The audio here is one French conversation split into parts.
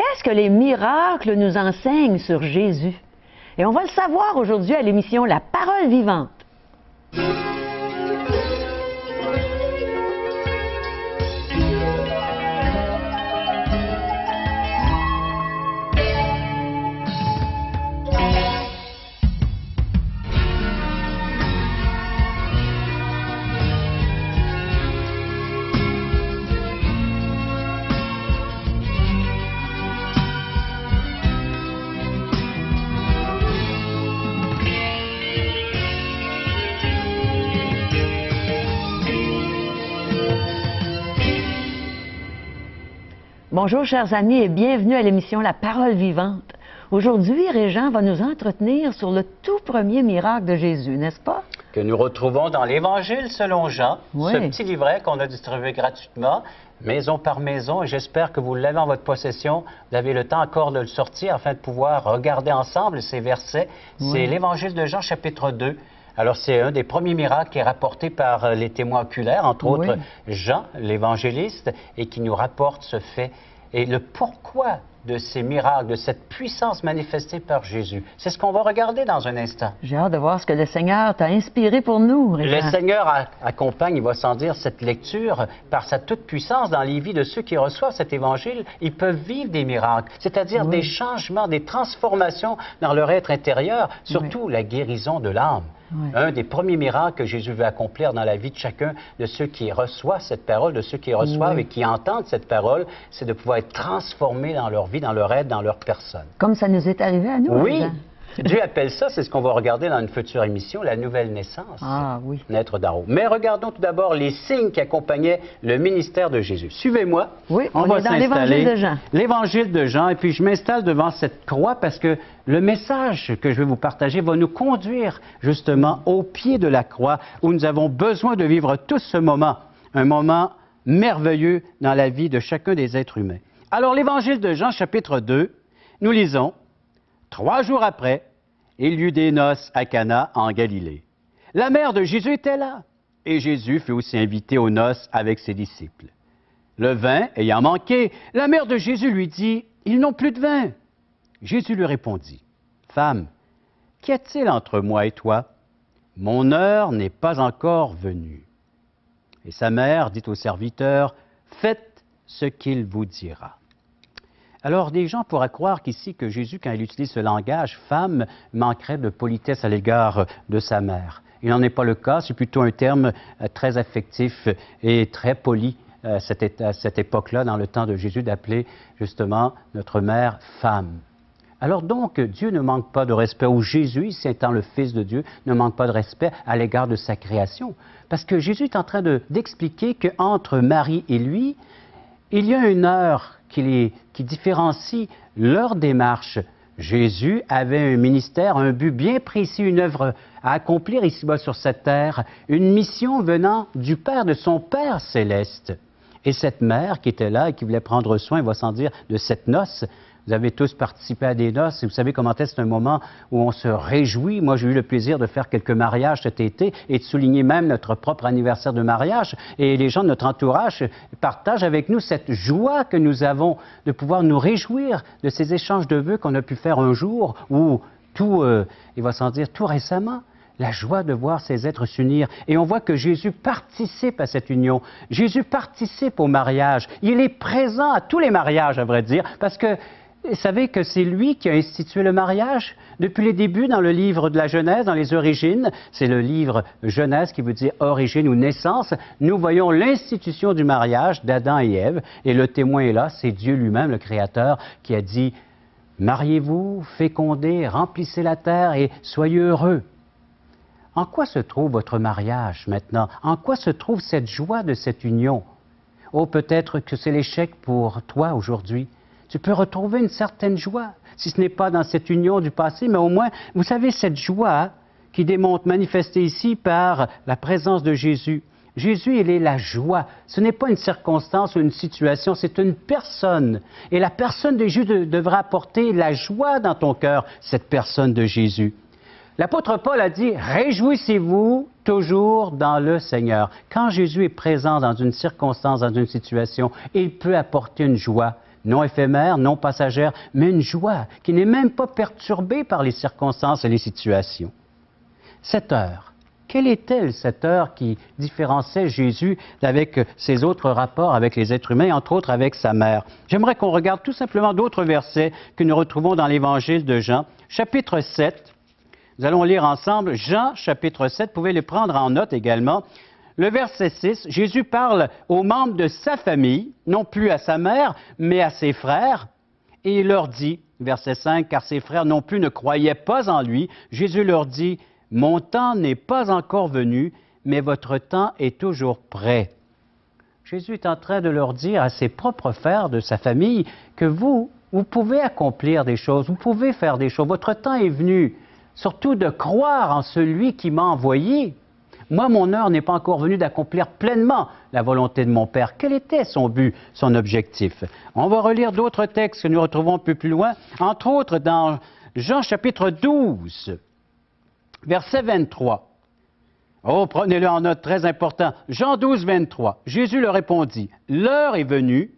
Qu'est-ce que les miracles nous enseignent sur Jésus? Et on va le savoir aujourd'hui à l'émission La Parole vivante. Bonjour chers amis et bienvenue à l'émission La Parole vivante. Aujourd'hui, Régent va nous entretenir sur le tout premier miracle de Jésus, n'est-ce pas? Que nous retrouvons dans l'Évangile selon Jean, oui. Ce petit livret qu'on a distribué gratuitement, maison par maison, et j'espère que vous l'avez en votre possession. Vous avez le temps encore de le sortir afin de pouvoir regarder ensemble ces versets. Oui. C'est l'Évangile de Jean, chapitre 2. Alors, c'est un des premiers miracles qui est rapporté par les témoins oculaires, entre autres Jean, l'évangéliste, et qui nous rapporte ce fait. Et le pourquoi de ces miracles, de cette puissance manifestée par Jésus. C'est ce qu'on va regarder dans un instant. J'ai hâte de voir ce que le Seigneur t'a inspiré pour nous, Régent. Le Seigneur accompagne, il va sans dire, cette lecture par sa toute-puissance dans les vies de ceux qui reçoivent cet évangile. Ils peuvent vivre des miracles, c'est-à-dire des changements, des transformations dans leur être intérieur, surtout la guérison de l'âme. Oui. Un des premiers miracles que Jésus veut accomplir dans la vie de chacun de ceux qui reçoivent cette parole, de ceux qui reçoivent et qui entendent cette parole, c'est de pouvoir être transformés dans leur vie, dans leur être, dans leur personne. Comme ça nous est arrivé à nous. Oui. Dieu appelle ça, c'est ce qu'on va regarder dans une future émission, la nouvelle naissance. Ah oui. Naître d'en haut. Mais regardons tout d'abord les signes qui accompagnaient le ministère de Jésus. Suivez-moi. Oui, on va est dans l'Évangile de Jean. L'Évangile de Jean, et puis je m'installe devant cette croix parce que le message que je vais vous partager va nous conduire justement au pied de la croix où nous avons besoin de vivre tout ce moment, un moment merveilleux dans la vie de chacun des êtres humains. Alors l'Évangile de Jean, chapitre 2, nous lisons: 3 jours après, il y eut des noces à Cana en Galilée. La mère de Jésus était là, et Jésus fut aussi invité aux noces avec ses disciples. Le vin ayant manqué, la mère de Jésus lui dit: ils n'ont plus de vin. Jésus lui répondit: Femme, qu'y a-t-il entre moi et toi? Mon heure n'est pas encore venue. Et sa mère dit au serviteur: faites ce qu'il vous dira. Alors, des gens pourraient croire qu'ici, que Jésus, quand il utilise ce langage, femme, manquerait de politesse à l'égard de sa mère. Il n'en est pas le cas, c'est plutôt un terme très affectif et très poli à cette époque-là, dans le temps de Jésus, d'appeler justement notre mère femme. Alors donc, Dieu ne manque pas de respect, ou Jésus, étant le Fils de Dieu, ne manque pas de respect à l'égard de sa création. Parce que Jésus est en train d'expliquer qu'entre Marie et lui, il y a une heure qui différencie leur démarche. Jésus avait un ministère, un but bien précis, une œuvre à accomplir ici-bas sur cette terre, une mission venant du Père, de son Père céleste. Et cette mère qui était là et qui voulait prendre soin, il va sans dire, de cette noce. Vous avez tous participé à des noces et vous savez comment c'est un moment où on se réjouit. Moi, j'ai eu le plaisir de faire quelques mariages cet été et de souligner même notre propre anniversaire de mariage. Et les gens de notre entourage partagent avec nous cette joie que nous avons de pouvoir nous réjouir de ces échanges de vœux qu'on a pu faire un jour ou il va sans dire, tout récemment. La joie de voir ces êtres s'unir. Et on voit que Jésus participe à cette union. Jésus participe au mariage. Il est présent à tous les mariages, à vrai dire, parce que vous savez que c'est lui qui a institué le mariage depuis les débuts dans le livre de la Genèse, dans les origines. C'est le livre Genèse qui veut dire origine ou naissance. Nous voyons l'institution du mariage d'Adam et Ève. Et le témoin est là, c'est Dieu lui-même, le Créateur, qui a dit « Mariez-vous, fécondez, remplissez la terre et soyez heureux ». En quoi se trouve votre mariage maintenant? En quoi se trouve cette joie de cette union? Oh, peut-être que c'est l'échec pour toi aujourd'hui. Tu peux retrouver une certaine joie, si ce n'est pas dans cette union du passé, mais au moins, vous savez, cette joie qui démontre, manifestée ici par la présence de Jésus. Jésus, il est la joie. Ce n'est pas une circonstance ou une situation, c'est une personne. Et la personne de Jésus devra apporter la joie dans ton cœur, cette personne de Jésus. L'apôtre Paul a dit « Réjouissez-vous toujours dans le Seigneur ». Quand Jésus est présent dans une circonstance, dans une situation, il peut apporter une joie. non éphémère, non passagère, mais une joie qui n'est même pas perturbée par les circonstances et les situations. Cette heure, quelle est-elle, cette heure qui différenciait Jésus avec ses autres rapports avec les êtres humains, entre autres avec sa mère? J'aimerais qu'on regarde tout simplement d'autres versets que nous retrouvons dans l'Évangile de Jean, chapitre 7. Nous allons lire ensemble Jean, chapitre 7, vous pouvez les prendre en note également. Le verset 6, Jésus parle aux membres de sa famille, non plus à sa mère, mais à ses frères, et il leur dit, verset 5, car ses frères non plus ne croyaient pas en lui, Jésus leur dit, « Mon temps n'est pas encore venu, mais votre temps est toujours prêt. » Jésus est en train de leur dire à ses propres frères de sa famille que vous pouvez accomplir des choses, vous pouvez faire des choses, votre temps est venu, surtout de croire en celui qui m'a envoyé. Moi, mon heure n'est pas encore venue d'accomplir pleinement la volonté de mon Père. Quel était son but, son objectif? On va relire d'autres textes que nous retrouvons un peu plus loin, entre autres dans Jean chapitre 12, verset 23. Oh, prenez-le en note, très important. Jean 12, 23. Jésus leur répondit, « L'heure est venue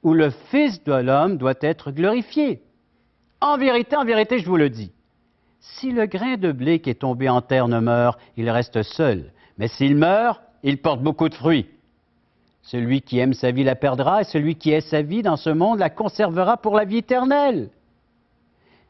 où le Fils de l'homme doit être glorifié. En vérité, je vous le dis, si le grain de blé qui est tombé en terre ne meurt, il reste seul. Mais s'il meurt, il porte beaucoup de fruits. Celui qui aime sa vie la perdra, et celui qui hait sa vie dans ce monde la conservera pour la vie éternelle. »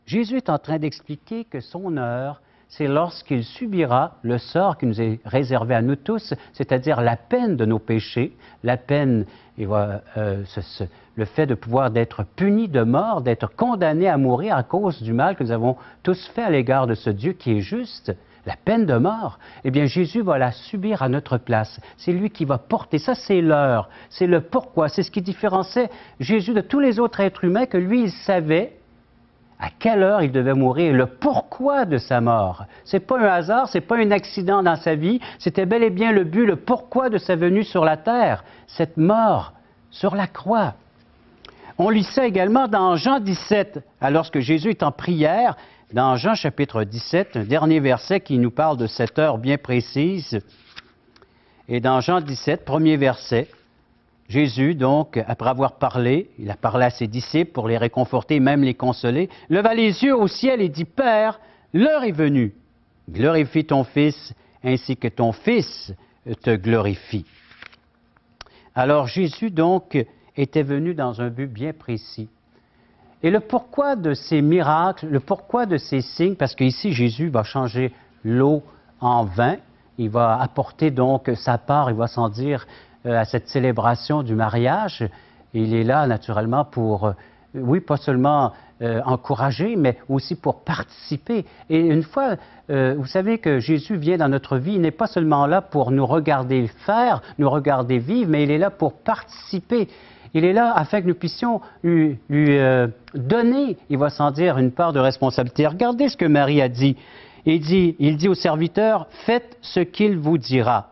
Jésus est en train d'expliquer que son heure, c'est lorsqu'il subira le sort qui nous est réservé à nous tous, c'est-à-dire la peine de nos péchés, la peine, le fait de pouvoir d'être puni de mort, d'être condamné à mourir à cause du mal que nous avons tous fait à l'égard de ce Dieu qui est juste, la peine de mort. Eh bien, Jésus va la subir à notre place. C'est lui qui va porter. Ça, c'est l'heure, c'est le pourquoi. C'est ce qui différenciait Jésus de tous les autres êtres humains, que lui, il savait à quelle heure il devait mourir, le pourquoi de sa mort. Ce n'est pas un hasard, ce n'est pas un accident dans sa vie, c'était bel et bien le but, le pourquoi de sa venue sur la terre, cette mort sur la croix. On lit ça également dans Jean 17, alors que Jésus est en prière, dans Jean chapitre 17, un dernier verset qui nous parle de cette heure bien précise. Et dans Jean 17, premier verset, Jésus, donc, après avoir parlé, il a parlé à ses disciples pour les réconforter, même les consoler, leva les yeux au ciel et dit, « Père, l'heure est venue. Glorifie ton Fils, ainsi que ton Fils te glorifie. » Alors Jésus, donc, était venu dans un but bien précis. Et le pourquoi de ces miracles, le pourquoi de ces signes, parce qu'ici, Jésus va changer l'eau en vin, il va apporter donc sa part, il va s'en dire, à cette célébration du mariage. Il est là, naturellement, pour, oui, pas seulement encourager, mais aussi pour participer. Et une fois, vous savez que Jésus vient dans notre vie, il n'est pas seulement là pour nous regarder faire, nous regarder vivre, mais il est là pour participer. Il est là afin que nous puissions lui donner, il va s'en dire, une part de responsabilité. Regardez ce que Marie a dit. Il dit au serviteur, « Faites ce qu'il vous dira. »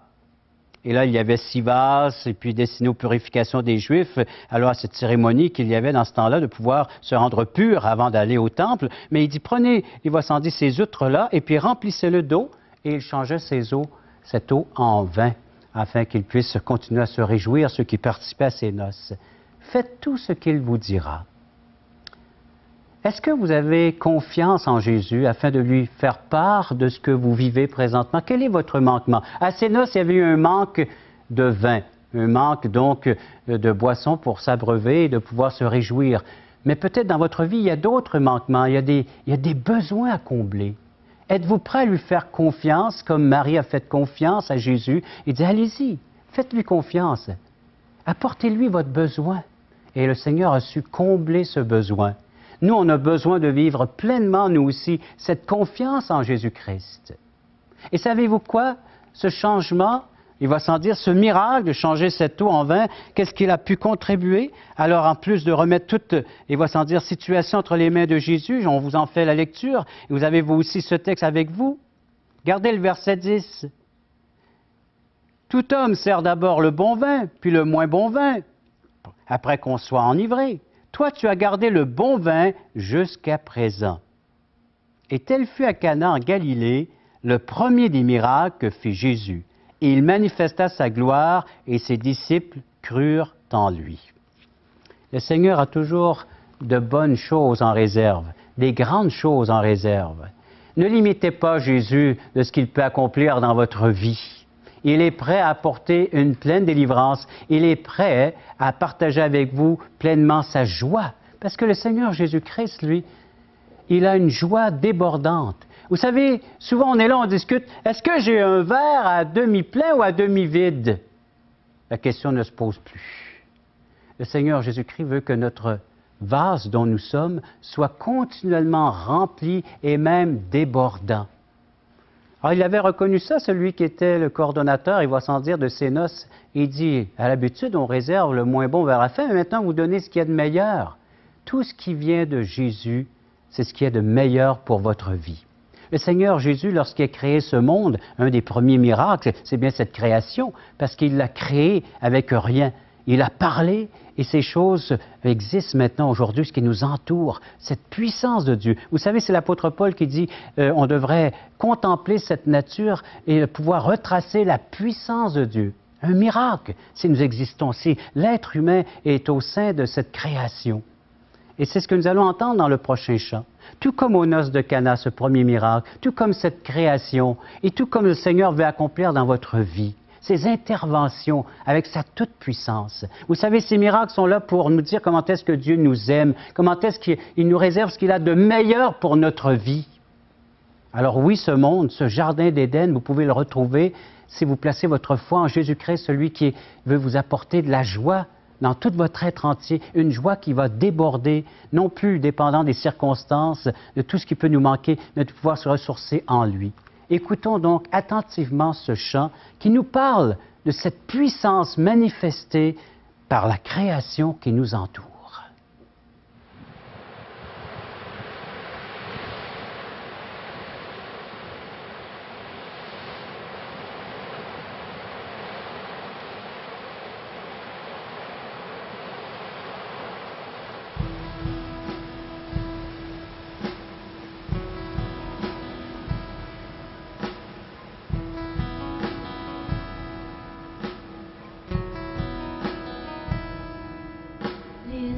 Et là, il y avait 6 vases, et puis destiné aux purifications des Juifs, alors à cette cérémonie qu'il y avait dans ce temps-là, de pouvoir se rendre pur avant d'aller au temple. Mais il dit, prenez, il va s'en dire ces outres-là, et puis remplissez-le d'eau, et il changeait cette eau en vin, afin qu'ils puissent continuer à se réjouir, ceux qui participaient à ces noces. Faites tout ce qu'il vous dira. Est-ce que vous avez confiance en Jésus afin de lui faire part de ce que vous vivez présentement? Quel est votre manquement? À ces noces, il y avait eu un manque de vin, un manque donc de boissons pour s'abreuver et de pouvoir se réjouir. Mais peut-être dans votre vie, il y a d'autres manquements, il y a des besoins à combler. Êtes-vous prêt à lui faire confiance, comme Marie a fait confiance à Jésus? Il dit, allez-y, faites-lui confiance. Apportez-lui votre besoin. Et le Seigneur a su combler ce besoin. Nous, on a besoin de vivre pleinement, nous aussi, cette confiance en Jésus-Christ. Et savez-vous quoi? Ce changement, il va sans dire, ce miracle de changer cette eau en vin, qu'est-ce qu'il a pu contribuer? Alors, en plus de remettre toute, il va sans dire, situation entre les mains de Jésus, on vous en fait la lecture, et vous avez vous aussi ce texte avec vous. Regardez le verset 10. Tout homme sert d'abord le bon vin, puis le moins bon vin, après qu'on soit enivré. Toi, tu as gardé le bon vin jusqu'à présent. Et tel fut à Cana en Galilée le premier des miracles que fit Jésus. Et il manifesta sa gloire et ses disciples crurent en lui. Le Seigneur a toujours de bonnes choses en réserve, des grandes choses en réserve. Ne limitez pas Jésus de ce qu'il peut accomplir dans votre vie. Il est prêt à apporter une pleine délivrance. Il est prêt à partager avec vous pleinement sa joie. Parce que le Seigneur Jésus-Christ, lui, il a une joie débordante. Vous savez, souvent on est là, on discute, est-ce que j'ai un verre à demi-plein ou à demi-vide? La question ne se pose plus. Le Seigneur Jésus-Christ veut que notre vase dont nous sommes soit continuellement rempli et même débordant. Alors, il avait reconnu ça, celui qui était le coordonnateur, il va sans dire, de ces noces. Il dit, à l'habitude, on réserve le moins bon vers la fin, mais maintenant, vous donnez ce qu'il y a de meilleur. Tout ce qui vient de Jésus, c'est ce qui est de meilleur pour votre vie. Le Seigneur Jésus, lorsqu'il a créé ce monde, un des premiers miracles, c'est bien cette création, parce qu'il l'a créé avec rien. Il a parlé et ces choses existent maintenant aujourd'hui, ce qui nous entoure, cette puissance de Dieu. Vous savez, c'est l'apôtre Paul qui dit on devrait contempler cette nature et pouvoir retracer la puissance de Dieu. Un miracle, si nous existons, si l'être humain est au sein de cette création. Et c'est ce que nous allons entendre dans le prochain chant. Tout comme aux noces de Cana, ce premier miracle, tout comme cette création, et tout comme le Seigneur veut accomplir dans votre vie, ces interventions avec sa toute-puissance. Vous savez, ces miracles sont là pour nous dire comment est-ce que Dieu nous aime, comment est-ce qu'il nous réserve ce qu'il a de meilleur pour notre vie. Alors oui, ce monde, ce jardin d'Éden, vous pouvez le retrouver si vous placez votre foi en Jésus-Christ, celui qui veut vous apporter de la joie dans tout votre être entier, une joie qui va déborder, non plus dépendant des circonstances, de tout ce qui peut nous manquer, mais de pouvoir se ressourcer en lui. Écoutons donc attentivement ce chant qui nous parle de cette puissance manifestée par la création qui nous entoure. Les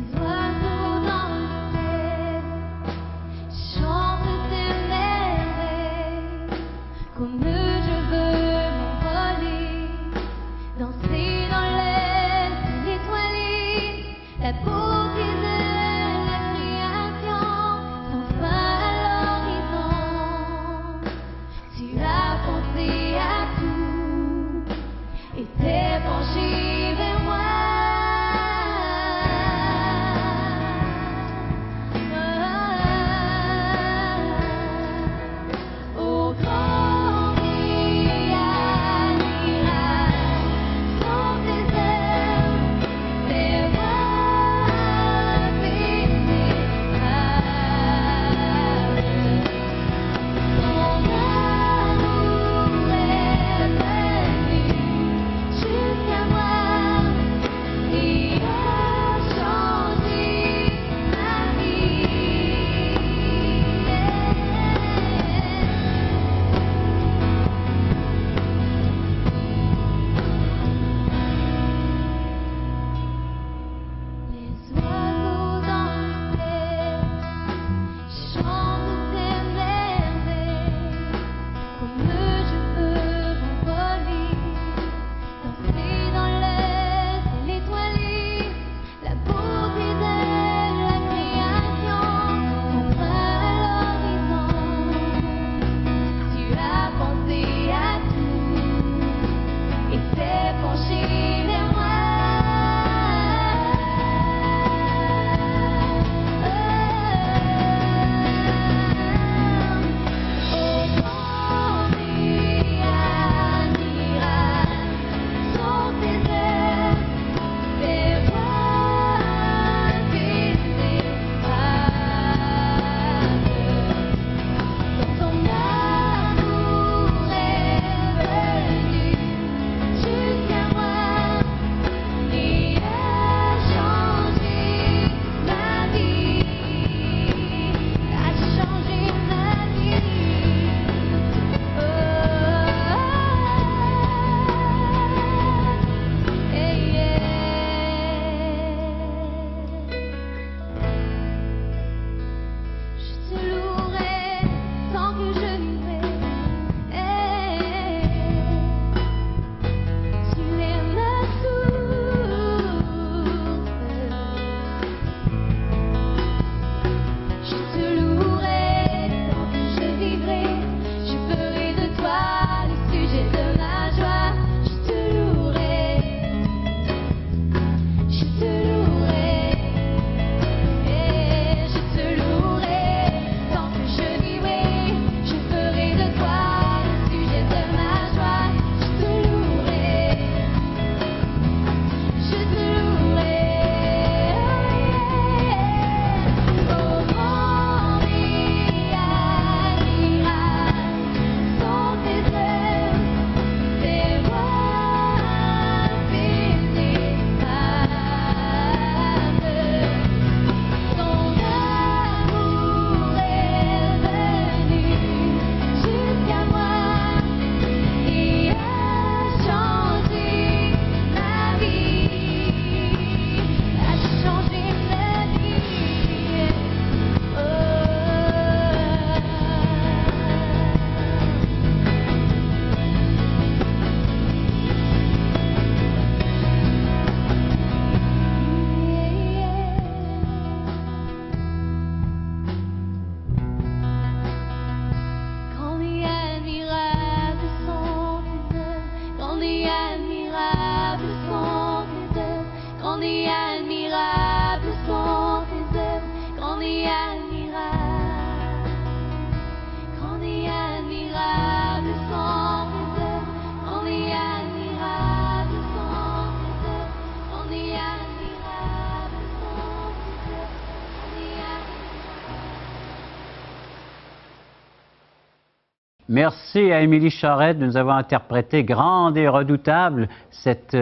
Merci à Émilie Charette de nous avoir interprété grande et redoutable c'est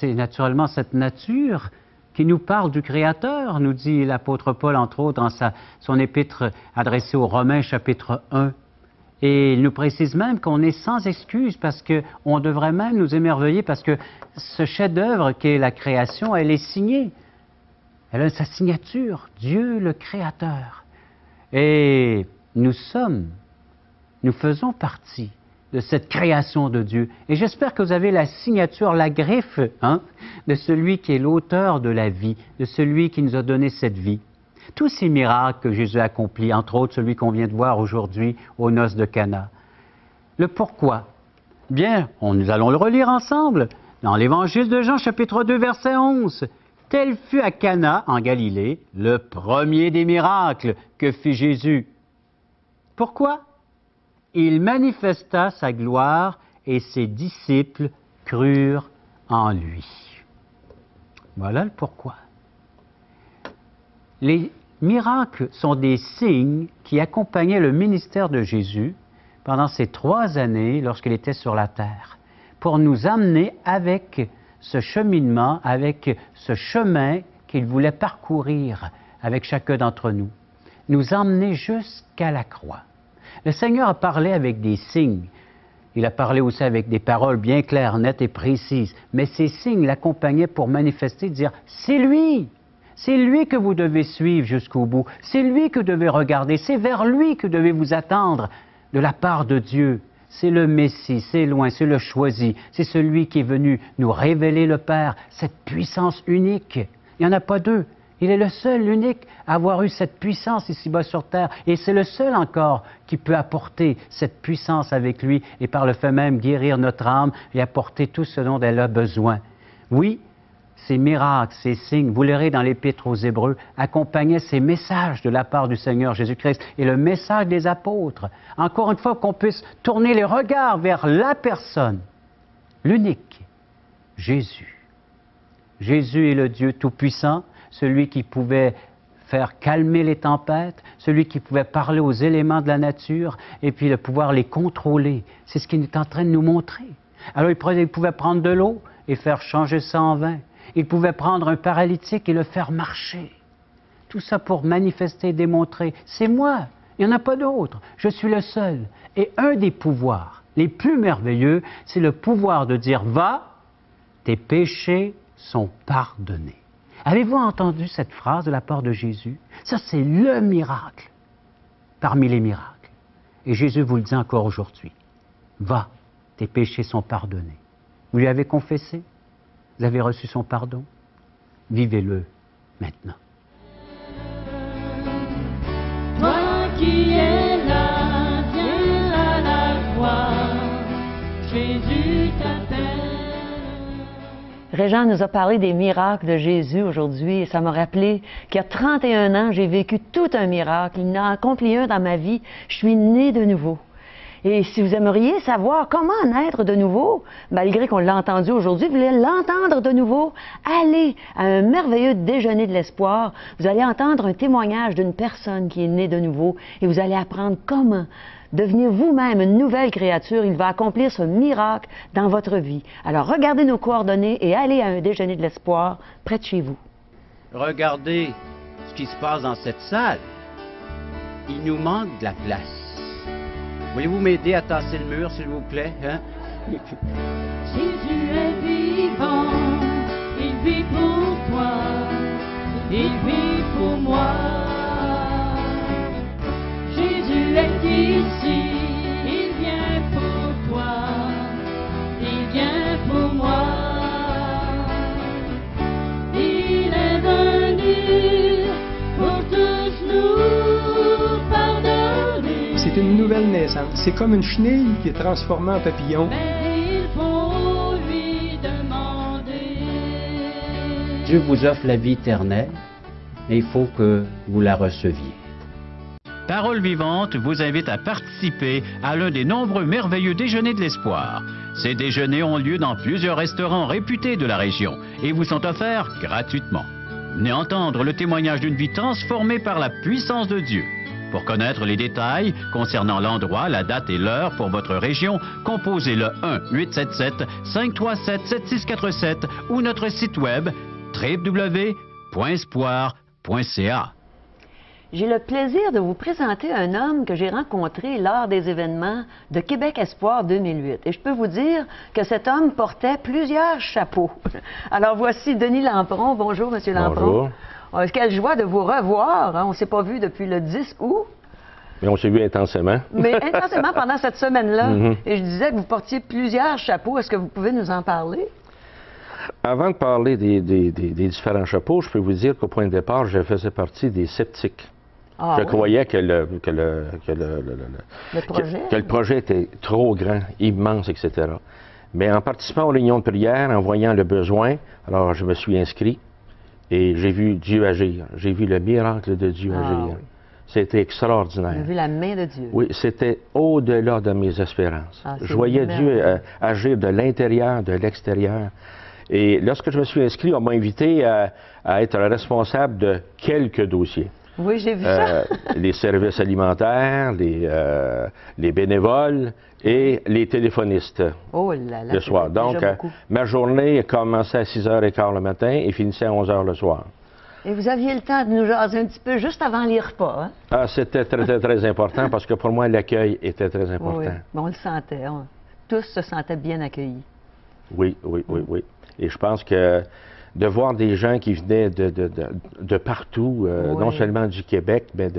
naturellement cette nature qui nous parle du Créateur, nous dit l'apôtre Paul, entre autres, dans son épître adressée aux Romains, chapitre 1. Et il nous précise même qu'on est sans excuse parce qu'on devrait même nous émerveiller parce que ce chef-d'œuvre qu'est la création, elle est signée. Elle a sa signature, Dieu le Créateur. Et nous faisons partie de cette création de Dieu. Et j'espère que vous avez la signature, la griffe, de celui qui est l'auteur de la vie, de celui qui nous a donné cette vie. Tous ces miracles que Jésus a accomplis, entre autres celui qu'on vient de voir aujourd'hui aux noces de Cana. Le pourquoi? Bien, nous allons le relire ensemble dans l'Évangile de Jean, chapitre 2, verset 11. Tel fut à Cana, en Galilée, le premier des miracles que fit Jésus. Pourquoi? Il manifesta sa gloire et ses disciples crurent en lui. Voilà le pourquoi. Les miracles sont des signes qui accompagnaient le ministère de Jésus pendant ces 3 années lorsqu'il était sur la terre, pour nous amener avec ce cheminement, avec ce chemin qu'il voulait parcourir avec chacun d'entre nous, nous emmener jusqu'à la croix. Le Seigneur a parlé avec des signes. Il a parlé aussi avec des paroles bien claires, nettes et précises. Mais ces signes l'accompagnaient pour manifester, dire « C'est lui! C'est lui que vous devez suivre jusqu'au bout. C'est lui que vous devez regarder. C'est vers lui que vous devez vous attendre de la part de Dieu. C'est le Messie, c'est loin, c'est le choisi. C'est celui qui est venu nous révéler le Père, cette puissance unique. Il n'y en a pas deux. Il est le seul, l'unique, à avoir eu cette puissance ici-bas sur terre. Et c'est le seul encore qui peut apporter cette puissance avec lui et par le fait même guérir notre âme et apporter tout ce dont elle a besoin. Oui, ces miracles, ces signes, vous lirez dans l'Épître aux Hébreux, accompagnaient ces messages de la part du Seigneur Jésus-Christ et le message des apôtres. Encore une fois, qu'on puisse tourner les regards vers la personne, l'unique, Jésus. Jésus est le Dieu Tout-Puissant, celui qui pouvait faire calmer les tempêtes, celui qui pouvait parler aux éléments de la nature et puis de pouvoir les contrôler. C'est ce qu'il est en train de nous montrer. Alors il pouvait prendre de l'eau et faire changer ça en vin. Il pouvait prendre un paralytique et le faire marcher. Tout ça pour manifester et démontrer, c'est moi, il n'y en a pas d'autre, je suis le seul. Et un des pouvoirs les plus merveilleux, c'est le pouvoir de dire « Va, tes péchés sont pardonnés ». Avez-vous entendu cette phrase de la part de Jésus? Ça, c'est le miracle parmi les miracles. Et Jésus vous le dit encore aujourd'hui. Va, tes péchés sont pardonnés. Vous lui avez confessé? Vous avez reçu son pardon? Vivez-le maintenant. Toi qui es là, viens à la croix, Jésus t'appelle. Régent nous a parlé des miracles de Jésus aujourd'hui et ça m'a rappelé qu'il y a 31 ans, j'ai vécu tout un miracle. Il en a accompli un dans ma vie. Je suis née de nouveau. Et si vous aimeriez savoir comment naître de nouveau, malgré qu'on l'a entendu aujourd'hui, vous voulez l'entendre de nouveau, allez à un merveilleux déjeuner de l'espoir. Vous allez entendre un témoignage d'une personne qui est née de nouveau et vous allez apprendre comment devenir vous-même une nouvelle créature. Il va accomplir ce miracle dans votre vie. Alors regardez nos coordonnées et allez à un déjeuner de l'espoir près de chez vous. Regardez ce qui se passe dans cette salle. Il nous manque de la place. Voulez-vous m'aider à tasser le mur, s'il vous plaît? Jésus est vivant, il vit pour toi, il vit pour moi. Jésus est ici, il vient pour toi, il vient pour moi. Il est venu pour tous nous pardonner. C'est une nouvelle naissance. C'est comme une chenille qui est transformée en papillon. Mais il faut lui demander. Dieu vous offre la vie éternelle, mais il faut que vous la receviez. Parole Vivante vous invite à participer à l'un des nombreux merveilleux déjeuners de l'espoir. Ces déjeuners ont lieu dans plusieurs restaurants réputés de la région et vous sont offerts gratuitement. Venez entendre le témoignage d'une vie transformée par la puissance de Dieu. Pour connaître les détails concernant l'endroit, la date et l'heure pour votre région, composez le 1-877-537-7647 ou notre site web www.espoir.ca. J'ai le plaisir de vous présenter un homme que j'ai rencontré lors des événements de Québec Espoir 2008. Et je peux vous dire que cet homme portait plusieurs chapeaux. Alors voici Denis Lampron. Bonjour, Monsieur Lampron. Bonjour. Quelle joie de vous revoir. Hein? On ne s'est pas vu depuis le 10 août. Mais on s'est vu intensément. Mais intensément pendant cette semaine-là. Mm-hmm. Et je disais que vous portiez plusieurs chapeaux. Est-ce que vous pouvez nous en parler? Avant de parler des différents chapeaux, je peux vous dire qu'au point de départ, je faisais partie des sceptiques. Ah, je oui. croyais que le projet était trop grand, immense, etc. Mais en participant aux réunions de prière, en voyant le besoin, alors je me suis inscrit et j'ai vu Dieu agir. J'ai vu le miracle de Dieu agir. Oui. C'était extraordinaire. On a vu la main de Dieu. Oui, c'était au-delà de mes espérances. Ah, je voyais Dieu merveilleux. agir de l'intérieur, de l'extérieur. Et lorsque je me suis inscrit, on m'a invité à être responsable de quelques dossiers. Oui, j'ai vu ça. Les services alimentaires, les bénévoles et les téléphonistes Oh là là. le soir. c'était déjà Donc, beaucoup. ma journée commençait à 6h15 le matin et finissait à 11h le soir. Et vous aviez le temps de nous jaser un petit peu juste avant les repas, hein? Ah, c'était très, très, très important parce que pour moi, l'accueil était très important. Oui, bon, on le sentait. Tous se sentaient bien accueillis. Oui. Et je pense que de voir des gens qui venaient de partout, non seulement du Québec, mais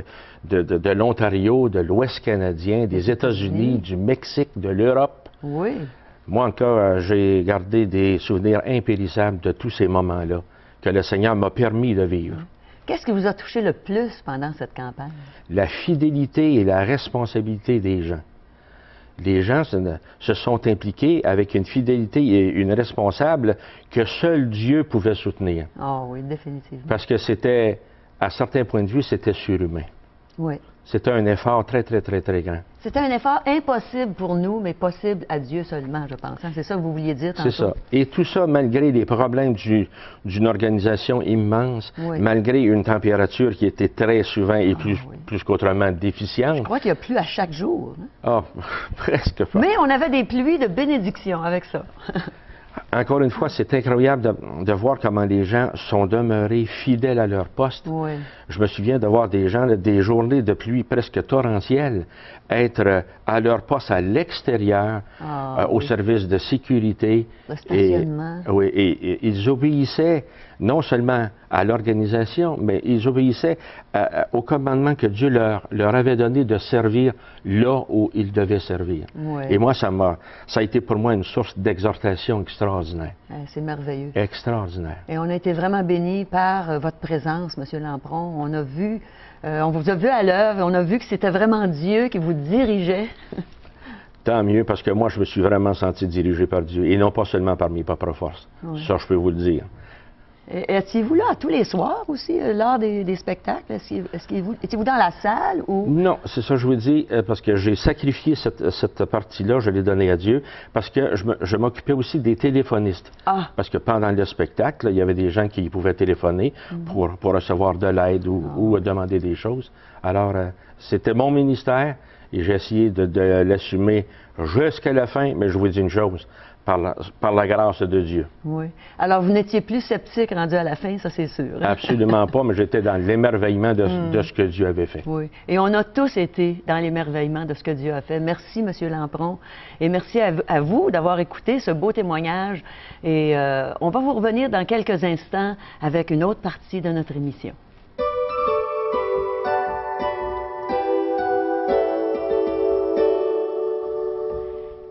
de l'Ontario, de l'Ouest canadien, des États-Unis, du Mexique, de l'Europe. Oui. Moi, en tout cas, j'ai gardé des souvenirs impérissables de tous ces moments-là que le Seigneur m'a permis de vivre. Qu'est-ce qui vous a touché le plus pendant cette campagne? La fidélité et la responsabilité des gens. Les gens se sont impliqués avec une fidélité et une responsable que seul Dieu pouvait soutenir. Ah oui, définitivement. Parce que c'était, à certains points de vue, c'était surhumain. Oui. C'était un effort très, très, très, très grand. C'était un effort impossible pour nous, mais possible à Dieu seulement, je pense. Hein? C'est ça que vous vouliez dire tantôt? C'est ça. Et tout ça, malgré les problèmes d'une organisation immense, Oui. malgré une température qui était très souvent et plus qu'autrement déficiente. Je crois qu'il y a plu à chaque jour. Hein? Ah, presque pas. Mais on avait des pluies de bénédiction avec ça. Encore une fois, c'est incroyable de voir comment les gens sont demeurés fidèles à leur poste. Oui. Je me souviens de voir des gens, des journées de pluie presque torrentielles, être à leur poste à l'extérieur, au service de sécurité. Le stationnement. Et ils obéissaient non seulement à l'organisation, mais ils obéissaient au commandement que Dieu leur avait donné de servir là où ils devaient servir. Oui. Et moi, ça a été pour moi une source d'exhortation extraordinaire. C'est merveilleux. Extraordinaire. Et on a été vraiment bénis par votre présence, M. Lampron. On vous a vu à l'œuvre, on a vu que c'était vraiment Dieu qui vous dirigeait. Tant mieux, parce que moi, je me suis vraiment senti dirigé par Dieu, et non pas seulement par mes propres forces. Oui. Ça, je peux vous le dire. Étiez-vous là tous les soirs aussi, lors des spectacles? Étiez-vous dans la salle ou... Non, c'est ça que je vous dis, parce que j'ai sacrifié cette partie-là, je l'ai donnée à Dieu, parce que je m'occupais aussi des téléphonistes. Ah. Parce que pendant le spectacle, il y avait des gens qui pouvaient téléphoner pour recevoir de l'aide ou demander des choses. Alors, c'était mon ministère, et j'ai essayé de l'assumer jusqu'à la fin, mais je vous dis une chose, par la grâce de Dieu. Oui. Alors, vous n'étiez plus sceptique rendu à la fin, ça c'est sûr. Absolument pas, mais j'étais dans l'émerveillement de ce que Dieu avait fait. Oui. Et on a tous été dans l'émerveillement de ce que Dieu a fait. Merci, M. Lampron. Et merci à vous d'avoir écouté ce beau témoignage. Et on va vous revenir dans quelques instants avec une autre partie de notre émission.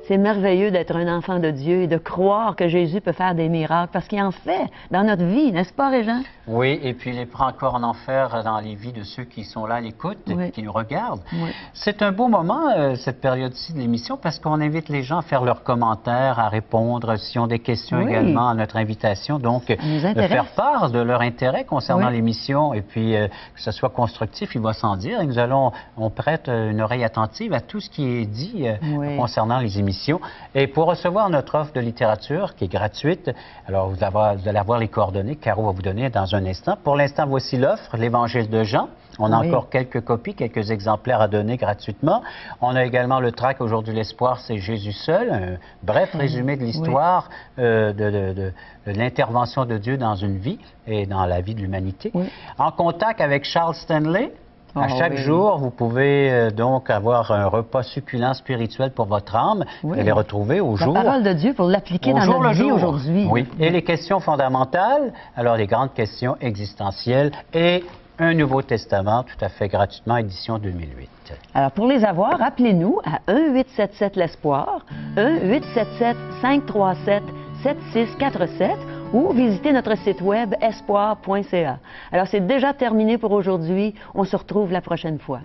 C'est merveilleux d'être un enfant de Dieu et de croire que Jésus peut faire des miracles, parce qu'il en fait dans notre vie, n'est-ce pas, Régent? Oui, et puis il est prêt encore en enfer dans les vies de ceux qui sont là à l'écoute, qui nous regardent. Oui. C'est un beau moment, cette période-ci de l'émission, parce qu'on invite les gens à faire leurs commentaires, à répondre s'ils ont des questions également à notre invitation. Donc, de faire part de leur intérêt concernant l'émission, et puis que ce soit constructif, il va sans dire. Et on prête une oreille attentive à tout ce qui est dit concernant les émissions émission. Et pour recevoir notre offre de littérature qui est gratuite, alors vous allez avoir les coordonnées que Caro va vous donner dans un instant. Pour l'instant, voici l'offre, l'Évangile de Jean. On a encore quelques copies, quelques exemplaires à donner gratuitement. On a également le tract Aujourd'hui l'espoir, c'est Jésus seul, un bref résumé de l'histoire de l'intervention de Dieu dans une vie et dans la vie de l'humanité. En contact avec Charles Stanley. À chaque jour, vous pouvez donc avoir un repas succulent spirituel pour votre âme. Vous allez retrouver au jour. La parole de Dieu pour l'appliquer dans notre vie aujourd'hui. Oui. Et les questions fondamentales, alors les grandes questions existentielles et un Nouveau Testament tout à fait gratuitement, édition 2008. Alors, pour les avoir, appelez-nous à 1-877-l'Espoir, 1-877-537-7647 ou visitez notre site web espoir.ca. Alors, c'est déjà terminé pour aujourd'hui. On se retrouve la prochaine fois.